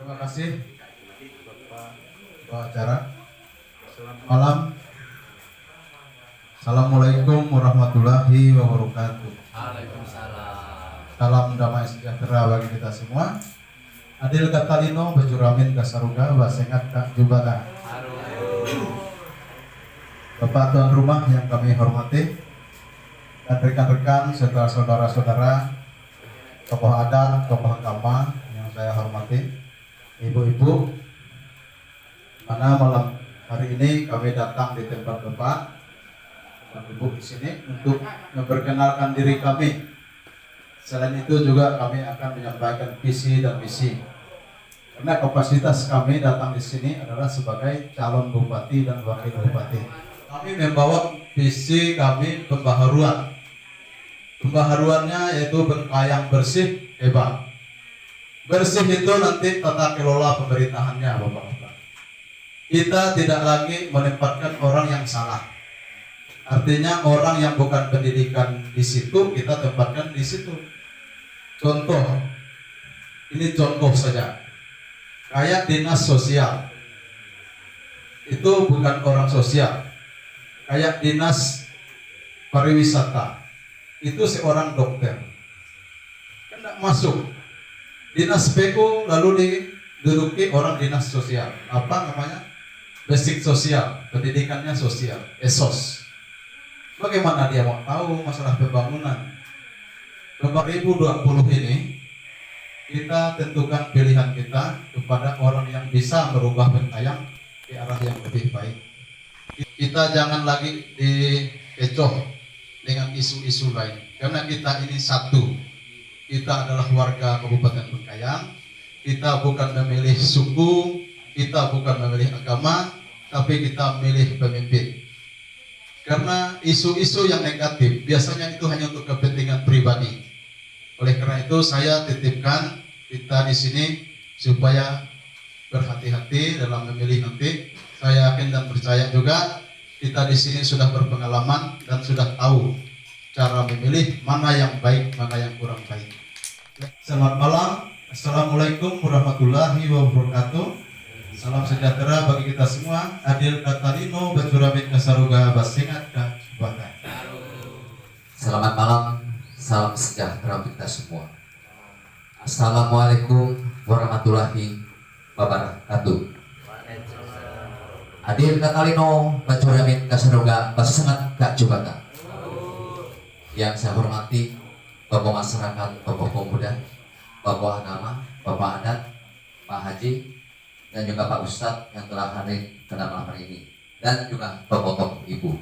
Terima kasih Bapak acara. Malam. Assalamualaikum warahmatullahi wabarakatuh. Waalaikumsalam. Salam damai sejahtera bagi kita semua. Adil katalino bajuramin kasaruga basengat kak jubata. Bapak tuan rumah yang kami hormati dan rekan-rekan serta saudara-saudara, tokoh adat, tokoh agama yang saya hormati, ibu-ibu, mana malam hari ini kami datang di tempat Bapak dan Ibu di sini untuk memperkenalkan diri kami. Selain itu juga kami akan menyampaikan visi dan misi. Karena kapasitas kami datang di sini adalah sebagai calon bupati dan wakil bupati. Kami membawa visi kami pembaharuan. Pembaharuannya yaitu Bengkayang bersih hebat. Bersih itu nanti tata kelola pemerintahannya, Bapak-Bapak. Kita tidak lagi menempatkan orang yang salah. Artinya orang yang bukan pendidikan di situ kita tempatkan di situ. Contoh, ini contoh saja. Kayak dinas sosial, itu bukan orang sosial. Kayak dinas pariwisata, itu seorang dokter. Kan tidak masuk. Dinas PU lalu diduduki orang dinas sosial. Apa namanya? Basic sosial, pendidikannya sosial, ESOS. Bagaimana dia mau tahu masalah pembangunan? 2020 ini kita tentukan pilihan kita kepada orang yang bisa merubah Bengkayang ke arah yang lebih baik. Kita jangan lagi dikecoh dengan isu-isu lain, karena kita ini satu. Kita adalah warga Kabupaten Bengkayang. Kita bukan memilih suku, kita bukan memilih agama, tapi kita memilih pemimpin. Karena isu-isu yang negatif biasanya itu hanya untuk kepentingan pribadi. Oleh karena itu saya titipkan kita di sini supaya berhati-hati dalam memilih nanti. Saya yakin dan percaya juga kita di sini sudah berpengalaman dan sudah tahu cara memilih mana yang baik, mana yang kurang baik. Selamat malam. Assalamualaikum warahmatullahi wabarakatuh. Salam sejahtera bagi kita semua. Adil katalino bajuramin kasaruga basengat ka jubata. Selamat malam, salam sejahtera untuk kita semua. Assalamualaikum warahmatullahi wabarakatuh. Adil katalino bajuramin kasaruga basengat ka jubata. Yang saya hormati tokoh masyarakat, tokoh pemuda, tokoh agama, bapak adat, Pak Haji, dan juga Pak Ustadz yang telah hadir pada malam hari ini, dan juga tokoh-tokoh ibu,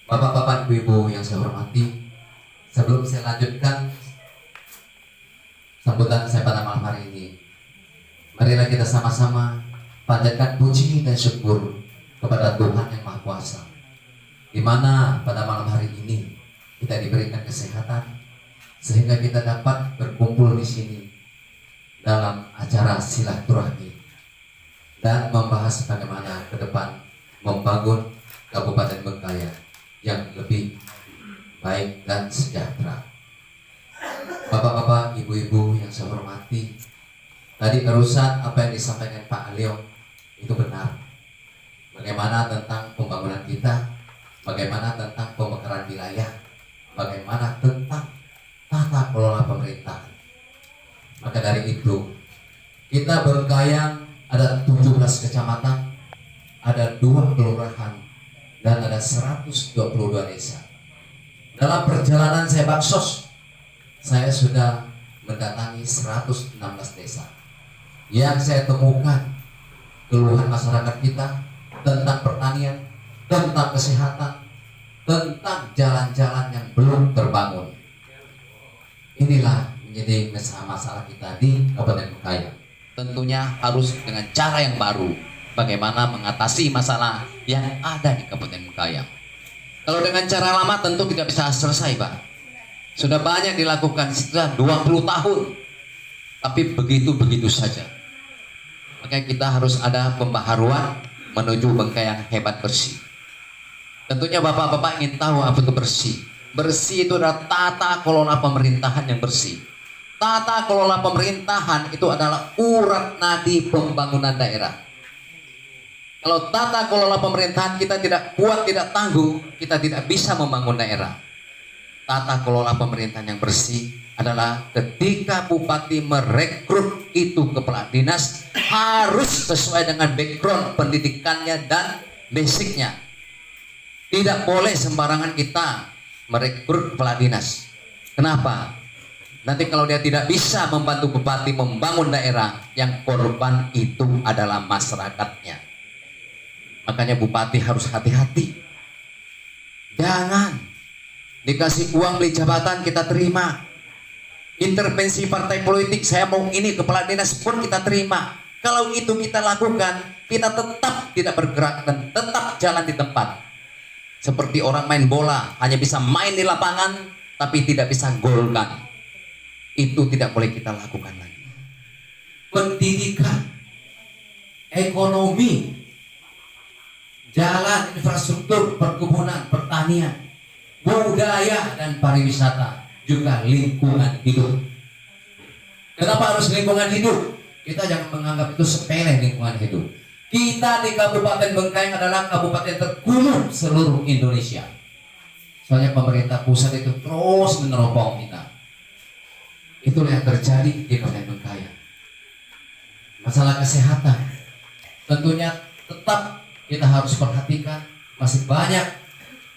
bapak-bapak, ibu-ibu yang saya hormati. Sebelum saya lanjutkan sambutan saya pada malam hari ini, marilah kita sama-sama panjatkan puji dan syukur kepada Tuhan yang Maha Kuasa, di mana pada malam hari ini kita diberikan kesehatan sehingga kita dapat berkumpul di sini dalam acara silaturahmi dan membahas bagaimana ke depan membangun Kabupaten Bengkayang yang lebih baik dan sejahtera. Bapak-bapak, ibu-ibu yang saya hormati, tadi terusan apa yang disampaikan Pak Alio itu benar. Bagaimana tentang pembangunan kita, bagaimana tentang pemekaran wilayah, bagaimana tentang tata kelola pemerintahan. Maka dari itu, kita Bengkayang ada 17 kecamatan, ada 2 kelurahan, dan ada 122 desa. Dalam perjalanan saya baksos, saya sudah mendatangi 116 desa. Yang saya temukan keluhan masyarakat kita tentang pertanian, tentang kesehatan, tentang jalan-jalan yang belum terbangun. Inilah menjadi masalah kita di Kabupaten Bengkayang. Tentunya harus dengan cara yang baru, bagaimana mengatasi masalah yang ada di Kabupaten Bengkayang. Kalau dengan cara lama tentu tidak bisa selesai, Pak. Sudah banyak dilakukan setelah 20 tahun, tapi begitu-begitu saja. Makanya kita harus ada pembaharuan menuju Bengkayang hebat bersih. Tentunya bapak-bapak ingin tahu apa itu bersih. Bersih itu adalah tata kelola pemerintahan yang bersih. tata kelola pemerintahan itu adalah urat nadi pembangunan daerah. Kalau tata kelola pemerintahan kita tidak kuat, tidak tangguh, kita tidak bisa membangun daerah. Tata kelola pemerintahan yang bersih adalah ketika bupati merekrut itu kepala dinas harus sesuai dengan background pendidikannya dan basicnya. Tidak boleh sembarangan kita merekrut kepala dinas. Kenapa? Nanti kalau dia tidak bisa membantu bupati membangun daerah, yang korban itu adalah masyarakatnya. Makanya bupati harus hati-hati. Jangan dikasih uang beli jabatan kita terima. Intervensi partai politik, saya mau ini kepala dinas pun kita terima. Kalau itu kita lakukan, kita tetap tidak bergerak dan tetap jalan di tempat. Seperti orang main bola, hanya bisa main di lapangan tapi tidak bisa golkan. Itu tidak boleh kita lakukan lagi. Pendidikan, ekonomi, jalan, infrastruktur, perkebunan, pertanian, budaya dan pariwisata, juga lingkungan hidup. Kenapa harus lingkungan hidup? Kita jangan menganggap itu sepele lingkungan hidup. Kita di Kabupaten Bengkayang adalah kabupaten terkumuh seluruh Indonesia. Soalnya pemerintah pusat itu terus meneropong kita. Itulah yang terjadi di Kabupaten Bengkayang. Masalah kesehatan, tentunya tetap kita harus perhatikan. Masih banyak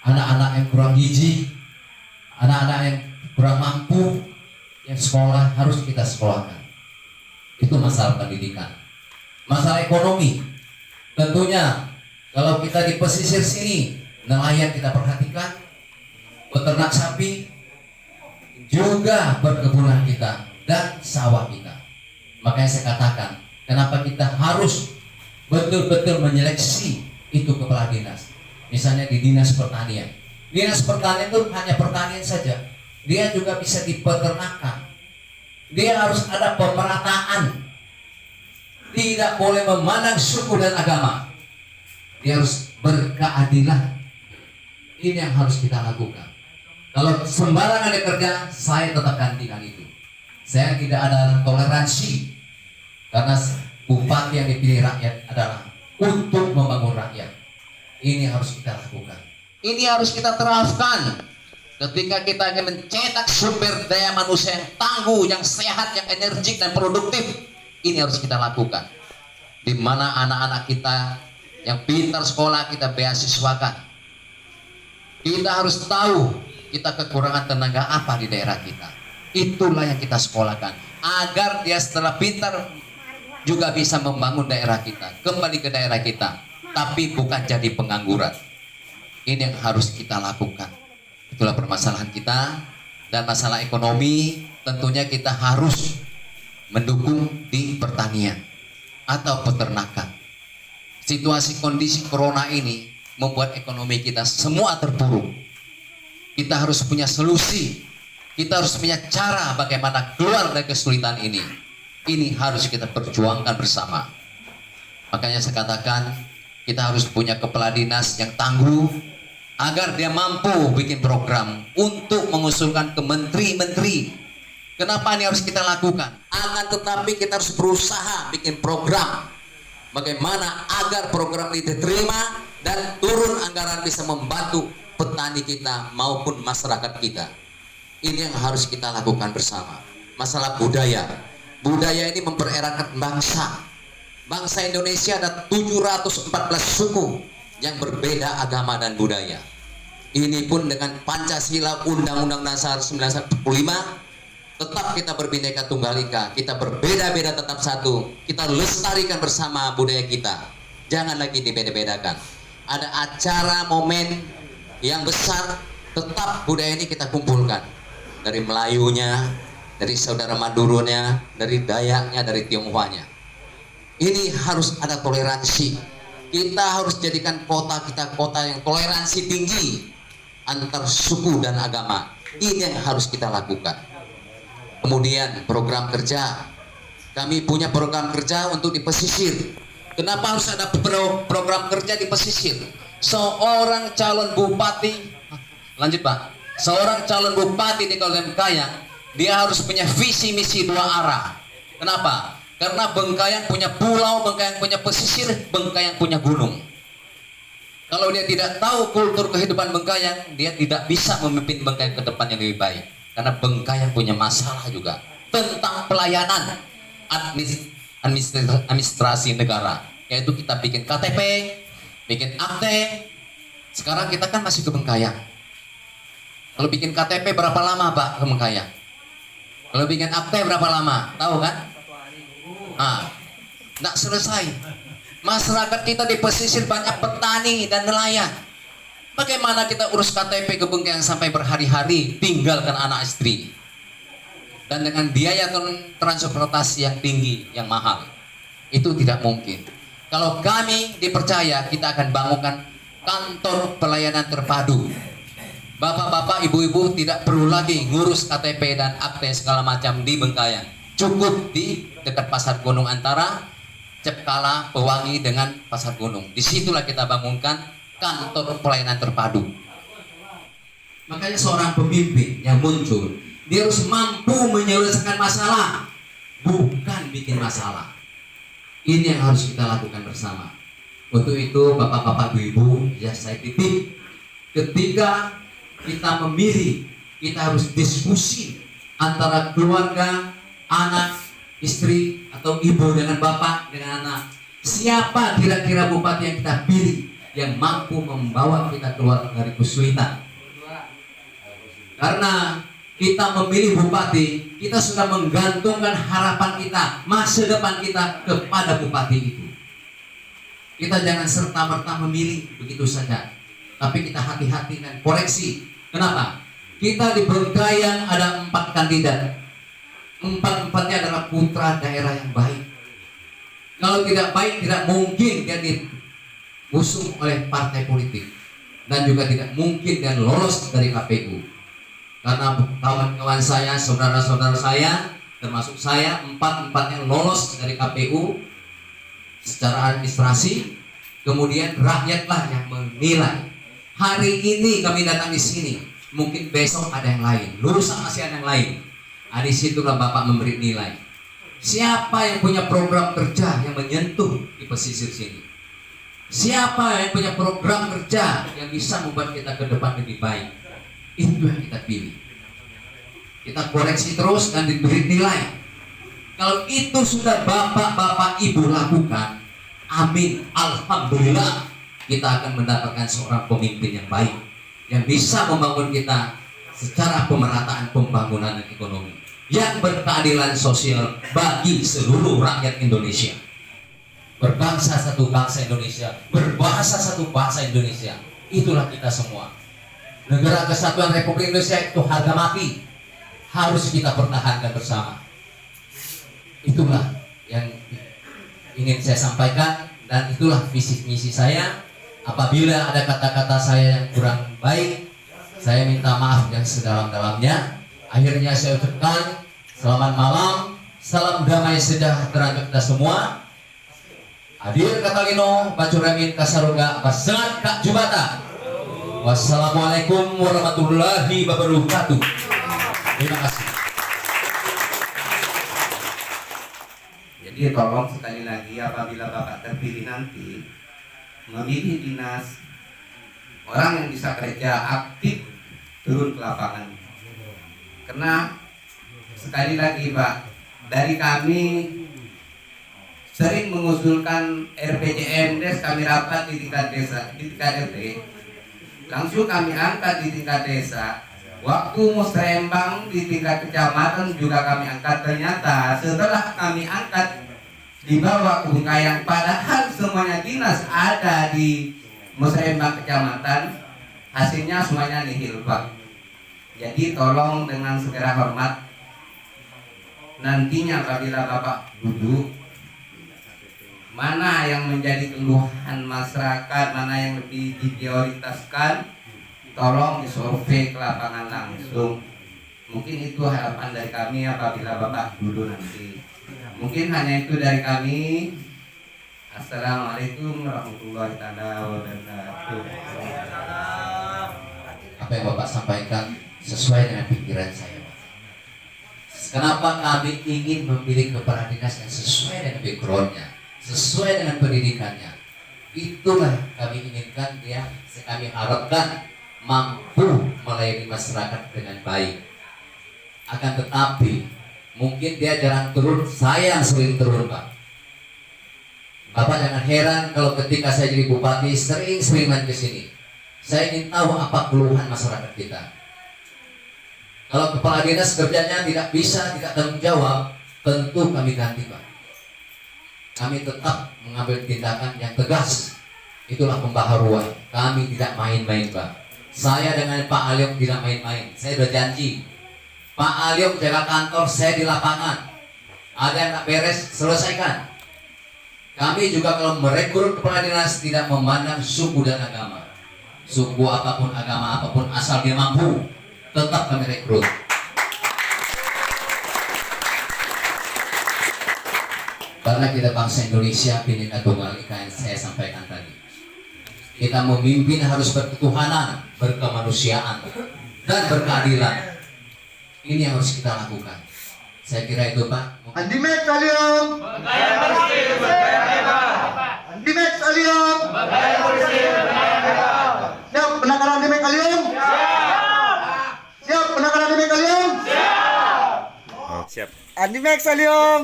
anak-anak yang kurang gizi, anak-anak yang kurang mampu, yang sekolah harus kita sekolahkan. Itu masalah pendidikan. Masalah ekonomi, tentunya kalau kita di pesisir sini, nelayan kita perhatikan, peternak sapi, juga perkebunan kita dan sawah kita. Makanya saya katakan, kenapa kita harus betul-betul menyeleksi itu kepala dinas. Misalnya di dinas pertanian. Dinas pertanian itu hanya pertanian saja. Dia juga bisa di peternakan. Dia harus ada pemerataan. Tidak boleh memandang suku dan agama. Dia harus berkeadilan. Ini yang harus kita lakukan. Kalau sembarangan kerja, saya tetap gantikan itu. Saya tidak ada toleransi. Karena bupati yang dipilih rakyat adalah untuk membangun rakyat. Ini harus kita lakukan. Ini harus kita terapkan. Ketika kita ingin mencetak sumber daya manusia yang tangguh, yang sehat, yang energik dan produktif, ini harus kita lakukan. Di mana anak-anak kita yang pintar sekolah kita beasiswakan. Kita harus tahu kita kekurangan tenaga apa di daerah kita. Itulah yang kita sekolahkan. Agar dia setelah pintar juga bisa membangun daerah kita. Kembali ke daerah kita. Tapi bukan jadi pengangguran. Ini yang harus kita lakukan. Itulah permasalahan kita. Dan masalah ekonomi tentunya kita harus mendukung di pertanian atau peternakan. Situasi kondisi corona ini membuat ekonomi kita semua terpuruk. Kita harus punya solusi. Kita harus punya cara bagaimana keluar dari kesulitan ini. Ini harus kita perjuangkan bersama. Makanya saya katakan, kita harus punya kepala dinas yang tangguh agar dia mampu bikin program untuk mengusulkan ke menteri-menteri. Kenapa ini harus kita lakukan? Akan tetapi kita harus berusaha bikin program bagaimana agar program ini diterima dan turun anggaran bisa membantu petani kita maupun masyarakat kita. Ini yang harus kita lakukan bersama. Masalah budaya. Budaya ini mempereratkan bangsa. Bangsa Indonesia ada 714 suku yang berbeda agama dan budaya. Ini pun dengan Pancasila, Undang-Undang Dasar 1945, tetap kita berbineka tunggal ika. Kita berbeda-beda tetap satu. Kita lestarikan bersama budaya kita. Jangan lagi dibeda-bedakan. Ada acara momen yang besar, tetap budaya ini kita kumpulkan. Dari Melayunya, dari saudara Maduronya, dari Dayaknya, dari Tionghoanya. Ini harus ada toleransi. Kita harus jadikan kota kita kota yang toleransi tinggi antar suku dan agama. Ini yang harus kita lakukan. Kemudian program kerja. Kami punya program kerja untuk di pesisir. Kenapa harus ada program kerja di pesisir? Seorang calon bupati, lanjut Pak, seorang calon bupati di Kabupaten Bengkayang Dia harus punya visi misi dua arah. Kenapa? Karena Bengkayang punya pulau, Bengkayang punya pesisir, Bengkayang punya gunung. Kalau dia tidak tahu kultur kehidupan Bengkayang, dia tidak bisa memimpin Bengkayang ke depan yang lebih baik. Karena Bengkayang punya masalah juga tentang pelayanan administrasi negara. Yaitu kita bikin KTP, bikin akte. Sekarang kita kan masih ke Bengkayang. Kalau bikin KTP berapa lama Pak ke Bengkayang? Kalau bikin akte berapa lama? Tahu kan? Nggak selesai. Masyarakat kita di pesisir banyak petani dan nelayan. Bagaimana kita urus KTP ke Bengkayang sampai berhari-hari tinggalkan anak istri? Dan dengan biaya transportasi yang tinggi, yang mahal. Itu tidak mungkin. Kalau kami dipercaya, kita akan bangunkan kantor pelayanan terpadu. Bapak-bapak, ibu-ibu tidak perlu lagi ngurus KTP dan akte segala macam di Bengkayang. Cukup di dekat Pasar Gunung antara Cepkala, Pewangi dengan Pasar Gunung. Disitulah kita bangunkan kantor pelayanan terpadu. Makanya seorang pemimpin yang muncul, dia harus mampu menyelesaikan masalah, bukan bikin masalah. Ini yang harus kita lakukan bersama. Untuk itu bapak-bapak, ibu-ibu, ya saya titip, ketika kita memilih, kita harus diskusi antara keluarga, anak, istri, atau ibu dengan bapak, dengan anak. Siapa kira-kira bupati yang kita pilih yang mampu membawa kita keluar dari kesulitan? Karena kita memilih bupati, kita sudah menggantungkan harapan kita, masa depan kita kepada bupati itu. Kita jangan serta-merta memilih begitu saja, tapi kita hati-hati dan koreksi. Kenapa? Kita di Bengkayang ada 4 kandidat. 4-empatnya adalah putra daerah yang baik. Kalau tidak baik, tidak mungkin dia diusung oleh partai politik, dan juga tidak mungkin dia lolos dari KPU. Karena kawan-kawan saya, saudara-saudara saya, termasuk saya, 4-empatnya lolos dari KPU secara administrasi. Kemudian rakyatlah yang menilai. Hari ini kami datang di sini, mungkin besok ada yang lain, lusa masih ada yang lain. Di situlah Bapak memberi nilai. Siapa yang punya program kerja yang menyentuh di pesisir sini? Siapa yang punya program kerja yang bisa membuat kita ke depan lebih baik? Itu yang kita pilih. Kita koreksi terus dan diberi nilai. Kalau itu sudah bapak-bapak ibu lakukan, amin, alhamdulillah, kita akan mendapatkan seorang pemimpin yang baik, yang bisa membangun kita secara pemerataan pembangunan dan ekonomi, yang berkeadilan sosial bagi seluruh rakyat Indonesia. Berbangsa satu bangsa Indonesia, berbahasa satu bahasa Indonesia. Itulah kita semua. Negara Kesatuan Republik Indonesia itu harga mati, harus kita pertahankan bersama. Itulah yang ingin saya sampaikan, dan itulah visi misi saya. Apabila ada kata-kata saya yang kurang baik, saya minta maaf yang sedalam-dalamnya. Akhirnya saya ucapkan selamat malam, salam damai sejahtera untuk kita semua. Hadir Katalino, Bacuramin Kasaruga, Basengat Kak Jubata. Wassalamualaikum warahmatullahi wabarakatuh. Terima kasih. Jadi tolong sekali lagi, apabila Bapak terpilih nanti, memilih dinas orang yang bisa kerja aktif, turun ke lapangan. Karena sekali lagi Pak, dari kami sering mengusulkan RPJMdes, kami rapat di tingkat desa, di tingkat RT, langsung kami angkat di tingkat desa. Waktu musrembang di tingkat kecamatan juga kami angkat. Ternyata setelah kami angkat dibawa ke Bengkayang, padahal semuanya dinas ada di musrembang kecamatan, hasilnya semuanya nihil Pak. Jadi tolong dengan segera hormat, nantinya apabila Bapak duduk, mana yang menjadi keluhan masyarakat, mana yang lebih diprioritaskan, tolong disurvei ke lapangan langsung. Mungkin itu harapan dari kami apabila Bapak duduk nanti. Mungkin hanya itu dari kami. Assalamualaikum warahmatullahi wabarakatuh. Apa yang Bapak sampaikan sesuai dengan pikiran saya, Pak. Kenapa kami ingin memilih kepala dinas yang sesuai dengan backgroundnya, sesuai dengan pendidikannya. Itulah kami inginkan dia, kami harapkan mampu melayani masyarakat dengan baik. Akan tetapi mungkin dia jarang turun, saya yang sering turun, Pak. Bapak jangan heran kalau ketika saya jadi bupati sering main ke sini. Saya ingin tahu apa keluhan masyarakat kita. Kalau kepala dinas kerjanya tidak bisa, tidak tanggung jawab, tentu kami ganti, Pak. Kami tetap mengambil tindakan yang tegas. Itulah pembaharuan. Kami tidak main-main, Pak. Saya dengan Pak Aliok tidak main-main. Saya sudah janji. Pak Aliok jaga kantor, saya di lapangan. Ada yang tak beres, selesaikan. Kami juga kalau merekrut kepala dinas tidak memandang suku dan agama. Suku apapun, agama apapun, asal dia mampu, tetap kami rekrut. Karena kita bangsa Indonesia, Bhinneka Tunggal Ika yang saya sampaikan tadi. Kita memimpin harus berketuhanan, berkemanusiaan, dan berkeadilan. Ini yang harus kita lakukan. Saya kira itu, Pak. Andimek Aliong. Andimek Aliong. Siap penangkaran Andimek Aliong. Siap penangkaran Andimek Aliong. Siap. Andimek Aliong.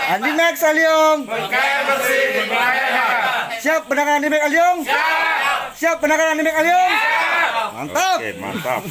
Andimek Aliong. Siap penangkaran Andimek Aliong. Siap penangkaran Andimek Aliong. Mantap. Oke, mantap.